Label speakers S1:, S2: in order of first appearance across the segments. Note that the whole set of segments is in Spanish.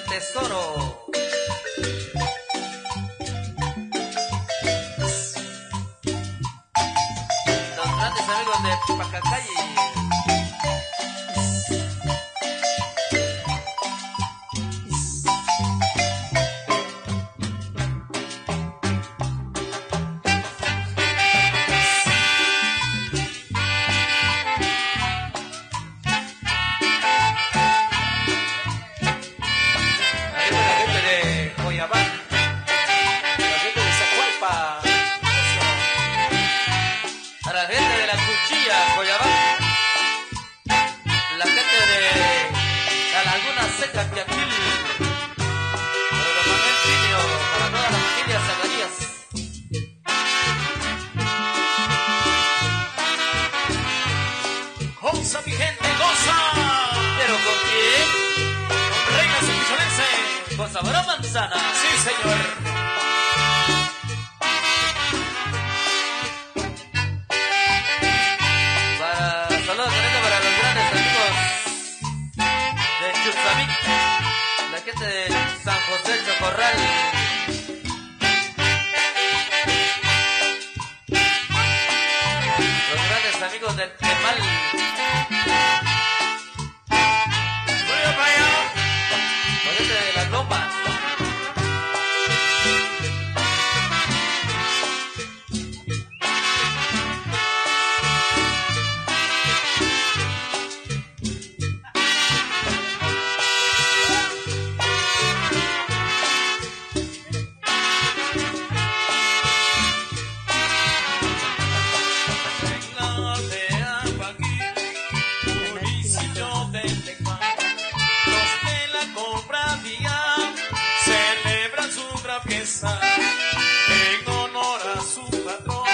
S1: tesoro. Los grandes amigos de Pacacay. A la gente de la Cuchilla, Coyabá, la gente de la Laguna Seca, Tiaquil, para don Manuel Pinio, para toda la familia Zacarías.
S2: Goza mi gente, goza.
S1: ¿Pero con quién?
S2: Con Reina Santisolense.
S1: Con sabor a manzana.
S2: Sí, señor.
S1: Saludos para los grandes amigos de Chusamic, la gente de San José Chocorral. Los grandes amigos del Temal. La gente de las Lomas.
S2: En honor a su patrón,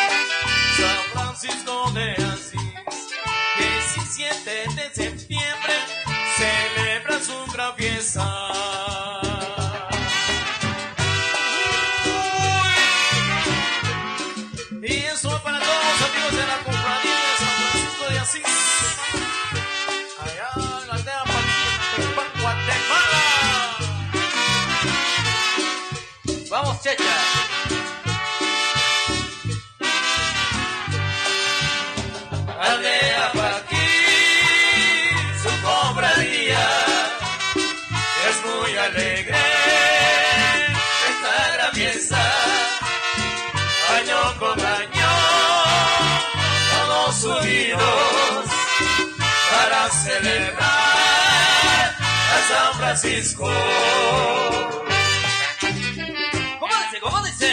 S2: San Francisco de Asís. 17 de septiembre celebra su gran fiesta. Y eso para todos los amigos de la cofradía de San Francisco de Asís, allá en la aldea Paquitepec, Guatemala.
S1: Vamos, Checha.
S2: Aldea Paquí, su cofradía es muy alegre. Esta gran fiesta, año con año, todos unidos para celebrar a San Francisco.
S1: ¿Cómo dice?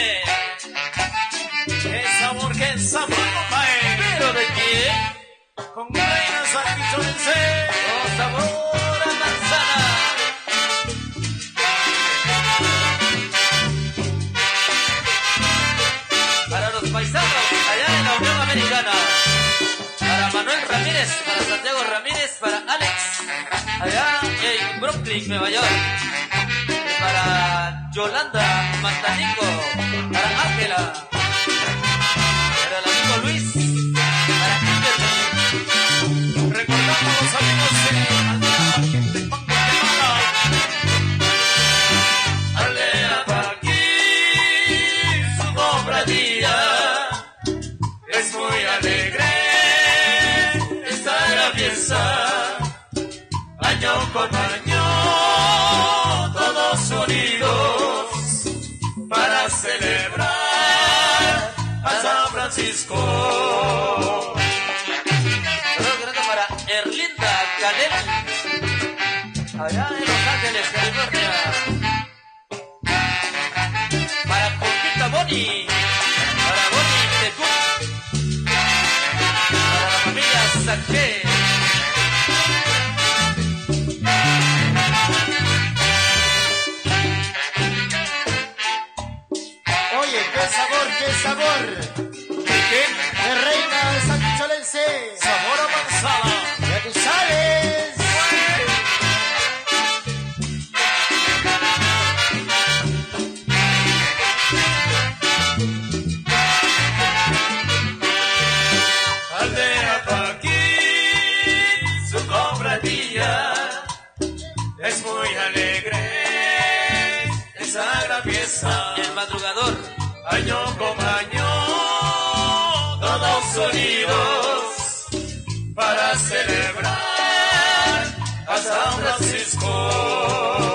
S2: Qué sabor, compadre.
S1: ¿Pero de quién?
S2: Con Reina Santisolense.
S1: Con sabor a manzana. Para los paisanos allá en la Unión Americana. Para Manuel Ramírez, para Santiago Ramírez, para Alex, allá en Brooklyn, Nueva York. Y para Yolanda Mantanico, para Ángela, para el amigo Luis, para Kimberly.
S2: Recordamos a los amigos de Aldea Paquí, su cofradía es muy alegre. Esta gran fiesta, año con año, todos unidos para celebrar a San Francisco.
S1: Saludos grandes para Erlinda Canel, allá en Los Ángeles, California. Para Conquista Boni, para Boni Tecú, para la familia Saque.
S3: Oye, qué sabor, qué sabor.
S2: ¿Qué?
S3: De Reina Santisolense.
S2: Sabor a manzana.
S3: Ya tú sabes.
S2: Aldea Paquí, su cofradía es muy alegre. con año, todos unidos para celebrar a San Francisco.